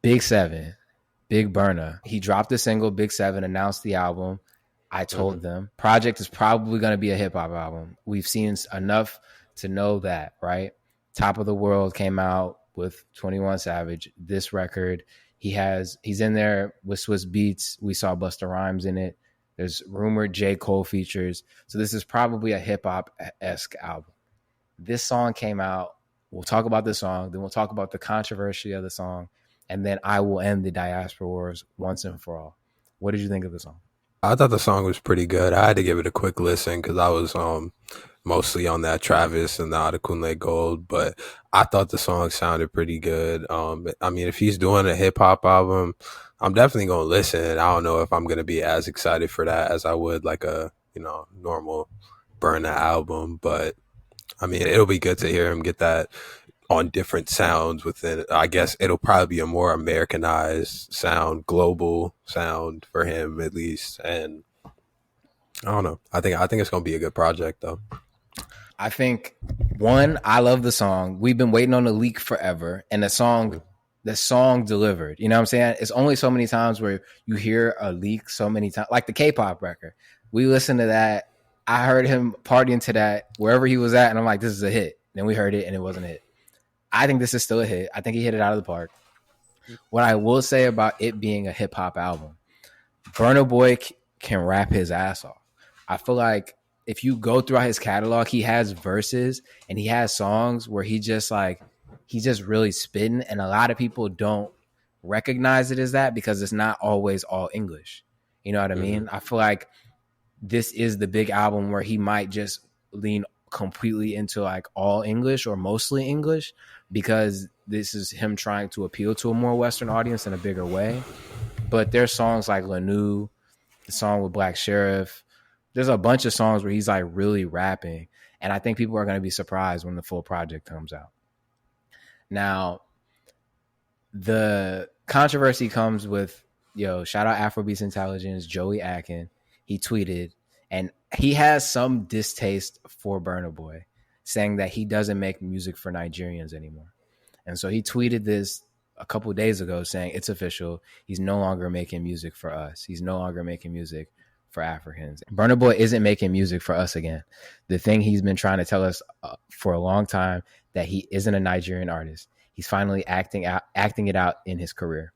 Big Seven, Big Burna. He dropped the single, Big Seven, announced the album. I told them project is probably going to be a hip hop album. We've seen enough to know that, right? Top of the World came out with 21 Savage. This record, he's in there with Swiss Beats. We saw Busta Rhymes in it. There's rumored J. Cole features. So this is probably a hip hop-esque album. This song came out. We'll talk about the song. Then we'll talk about the controversy of the song. And then I will end the Diaspora Wars once and for all. What did you think of the song? I thought the song was pretty good. I had to give it a quick listen because I was mostly on that Travis and the Adekunle Gold, but I thought the song sounded pretty good. I mean, if he's doing a hip hop album, I'm definitely gonna listen. I don't know if I'm gonna be as excited for that as I would like a normal Burna album, but I mean, it'll be good to hear him get that on different sounds within it. I guess it'll probably be a more Americanized sound, global sound for him at least. And I don't know. I think it's gonna be a good project though. I think I love the song. We've been waiting on the leak forever, and the song delivered. You know what I'm saying? It's only so many times where you hear a leak so many times, like the K-pop record. We listened to that. I heard him partying to that wherever he was at, and I'm like, this is a hit. Then we heard it, and it wasn't a hit. I think this is still a hit. I think he hit it out of the park. What I will say about it being a hip hop album, Burna Boy can rap his ass off. I feel like if you go throughout his catalog, he has verses and he has songs where he's just really spitting, and a lot of people don't recognize it as that because it's not always all English. You know what I mean? I feel like this is the big album where he might just lean completely into like all English or mostly English, because this is him trying to appeal to a more Western audience in a bigger way. But there's songs like Lanu, the song with Black Sheriff. There's a bunch of songs where he's like really rapping, and I think people are going to be surprised when the full project comes out. Now, the controversy comes with, shout out Afrobeats Intelligence, Joey Akin. He tweeted, and he has some distaste for Burna Boy, saying that he doesn't make music for Nigerians anymore. And so he tweeted this a couple of days ago saying it's official. He's no longer making music for us. He's no longer making music for Africans. Burna Boy isn't making music for us again. The thing he's been trying to tell us for a long time, that he isn't a Nigerian artist. He's finally acting it out in his career.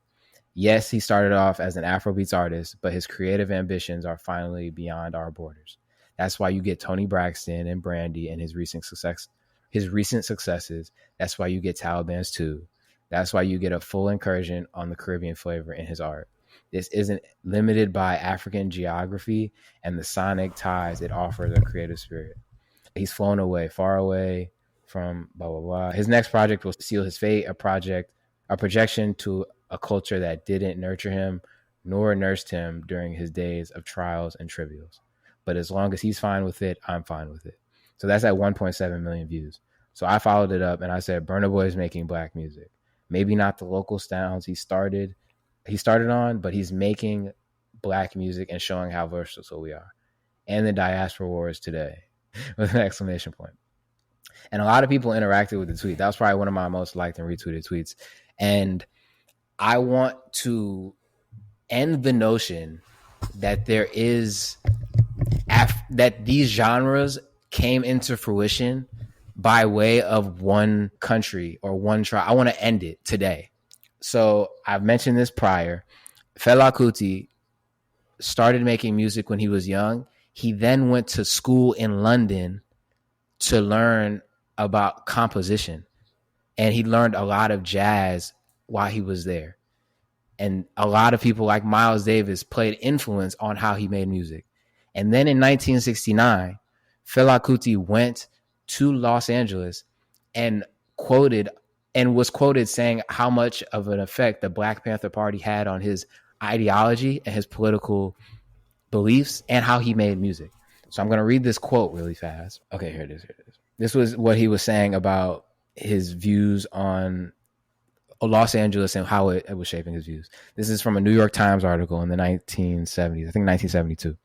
Yes, he started off as an Afrobeats artist, but his creative ambitions are finally beyond our borders. That's why you get Tony Braxton and Brandy and his recent successes. That's why you get Taliban's too. That's why you get a full incursion on the Caribbean flavor in his art. This isn't limited by African geography and the sonic ties it offers a creative spirit. He's flown away, far away from blah, blah, blah. His next project will seal his fate, a projection to a culture that didn't nurture him nor nursed him during his days of trials and trivials. But as long as he's fine with it, I'm fine with it. So that's at 1.7 million views. So I followed it up and I said, Burna Boy is making black music. Maybe not the local sounds he started on, but he's making black music and showing how versatile we are. And the Diaspora Wars today with an exclamation point. And a lot of people interacted with the tweet. That was probably one of my most liked and retweeted tweets. And I want to end the notion that that these genres came into fruition by way of one country or one tribe. I want to end it today. So I've mentioned this prior. Fela Kuti started making music when he was young. He then went to school in London to learn about composition. And he learned a lot of jazz while he was there. And a lot of people like Miles Davis played influence on how he made music. And then in 1969, Fela Kuti went to Los Angeles and was quoted saying how much of an effect the Black Panther Party had on his ideology and his political beliefs and how he made music. So I'm going to read this quote really fast. Okay, here it is. This was what he was saying about his views on Los Angeles and how it was shaping his views. This is from a New York Times article in the 1970s, I think 1972.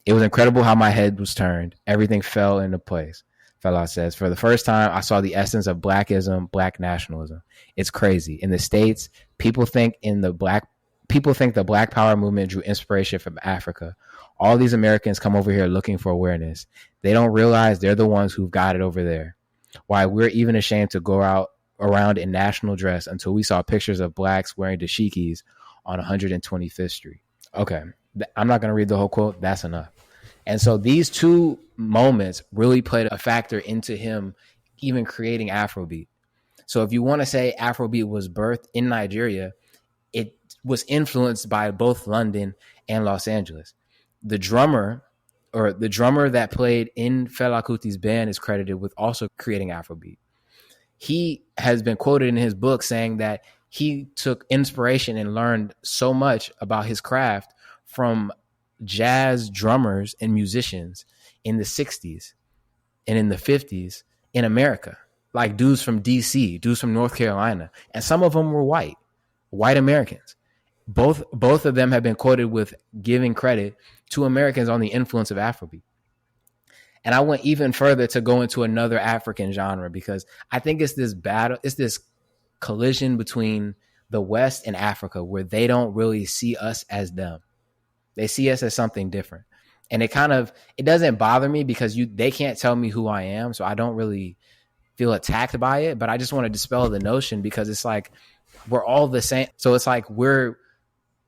It was incredible how my head was turned. Everything fell into place. Fela says, for the first time, I saw the essence of blackism, black nationalism. It's crazy. In the States, people think the black power movement drew inspiration from Africa. All these Americans come over here looking for awareness. They don't realize they're the ones who've got it over there. Why we're even ashamed to go out around in national dress until we saw pictures of blacks wearing dashikis on 125th Street. Okay, I'm not going to read the whole quote. That's enough. And so these two moments really played a factor into him even creating Afrobeat. So if you want to say Afrobeat was birthed in Nigeria, it was influenced by both London and Los Angeles. The drummer that played in Fela Kuti's band is credited with also creating Afrobeat. He has been quoted in his book saying that he took inspiration and learned so much about his craft from jazz drummers and musicians in the 60s and in the 50s in America, like dudes from DC, dudes from North Carolina, and some of them were white Americans. Both of them have been quoted with giving credit to Americans on the influence of Afrobeat. And I went even further to go into another African genre because I think it's this collision between the West and Africa where they don't really see us as them. They see us as something different. And it doesn't bother me because they can't tell me who I am. So I don't really feel attacked by it, but I just want to dispel the notion because it's like, we're all the same. So it's like, we're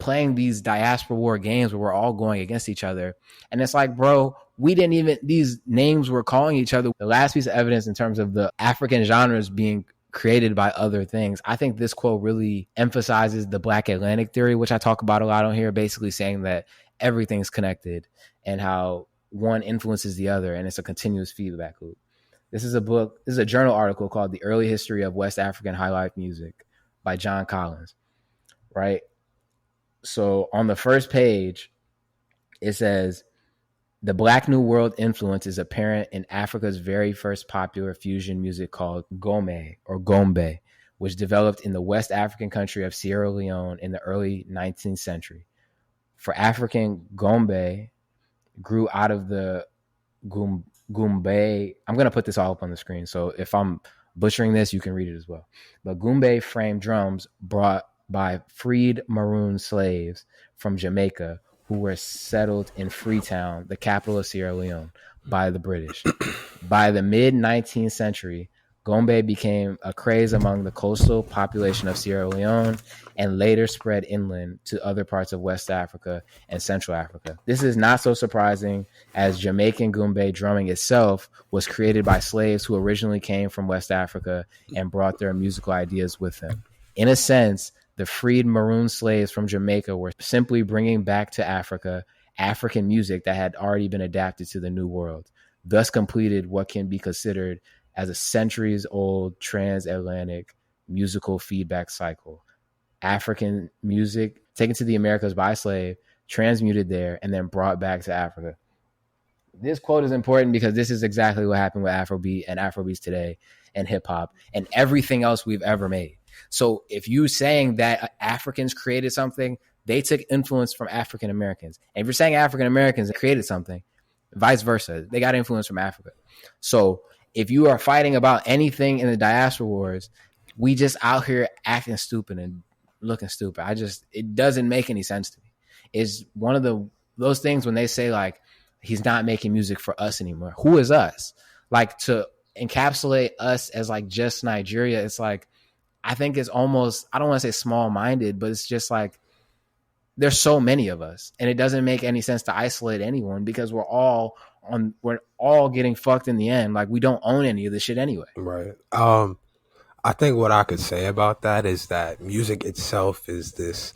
playing these diaspora war games where we're all going against each other. And it's like, bro, these names we're calling each other. The last piece of evidence in terms of the African genres being created by other things, I think this quote really emphasizes the Black Atlantic theory, which I talk about a lot on here, basically saying that everything's connected and how one influences the other, and it's a continuous feedback loop. This is a journal article called The Early History of West African High Life Music by John Collins, right? So on the first page, it says, the Black New World influence is apparent in Africa's very first popular fusion music called Gome or Gombe, which developed in the West African country of Sierra Leone in the early 19th century. For African, Gombe grew out of the Gumbe. I'm going to put this all up on the screen, so if I'm butchering this, you can read it as well. But Gumbe framed drums brought by freed maroon slaves from Jamaica who were settled in Freetown, the capital of Sierra Leone, by the British. By the mid-19th century, Gombe became a craze among the coastal population of Sierra Leone and later spread inland to other parts of West Africa and Central Africa. This is not so surprising, as Jamaican Gumbe drumming itself was created by slaves who originally came from West Africa and brought their musical ideas with them. In a sense, the freed maroon slaves from Jamaica were simply bringing back to Africa African music that had already been adapted to the New World, thus completed what can be considered as a centuries-old transatlantic musical feedback cycle. African music taken to the Americas by slave, transmuted there, and then brought back to Africa. This quote is important because this is exactly what happened with Afrobeat and Afrobeats today and hip-hop and everything else we've ever made. So if you're saying that Africans created something, they took influence from African Americans. And if you're saying African Americans created something, vice versa, they got influence from Africa. So if you are fighting about anything in the diaspora wars, we just out here acting stupid and looking stupid. It doesn't make any sense to me. It's one of those things when they say like, he's not making music for us anymore. Who is us? Like, to encapsulate us as like just Nigeria, it's like, I think it's almost, I don't want to say small-minded, but it's just like, there's so many of us and it doesn't make any sense to isolate anyone because we're all getting fucked in the end. Like, we don't own any of this shit anyway. Right. I think what I could say about that is that music itself is this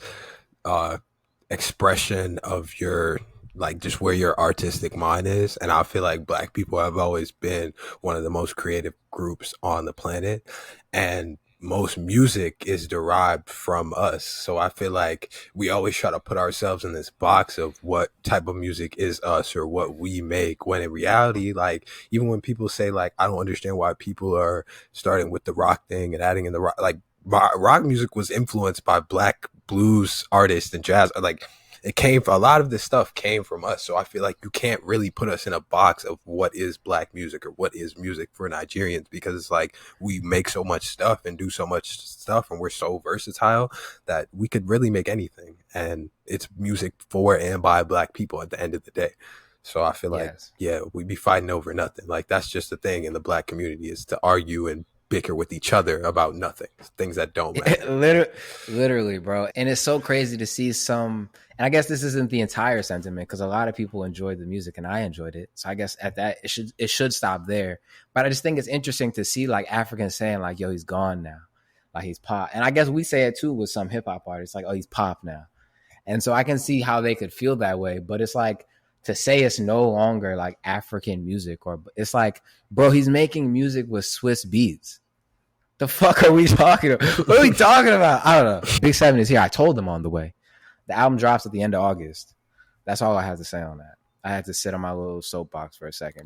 expression of your, like, just where your artistic mind is. And I feel like Black people have always been one of the most creative groups on the planet. And most music is derived from us. So I feel like we always try to put ourselves in this box of what type of music is us or what we make, when in reality, like, even when people say like, I don't understand why people are starting with the rock thing and adding in the rock, like rock music was influenced by Black blues artists and jazz. Like, a lot of this stuff came from us. So I feel like you can't really put us in a box of what is black music or what is music for Nigerians, because it's like we make so much stuff and do so much stuff and we're so versatile that we could really make anything. And it's music for and by black people at the end of the day. So I feel like, yeah, we'd be fighting over nothing. Like, that's just the thing in the black community, is to argue and bicker with each other about nothing, things that don't matter. Literally, bro. And it's so crazy to see some, and I guess this isn't the entire sentiment, because a lot of people enjoyed the music and I enjoyed it. So I guess at that, it should stop there. But I just think it's interesting to see like Africans saying like, yo, he's gone now. Like, he's pop. And I guess we say it too with some hip hop artists, like, oh, he's pop now. And so I can see how they could feel that way. But it's like, to say it's no longer like African music, or it's like, bro, he's making music with Swiss beats. The fuck are we talking about? What are we talking about? I don't know. Big 7 is here. I told them on the way. The album drops at the end of August. That's all I have to say on that. I had to sit on my little soapbox for a second.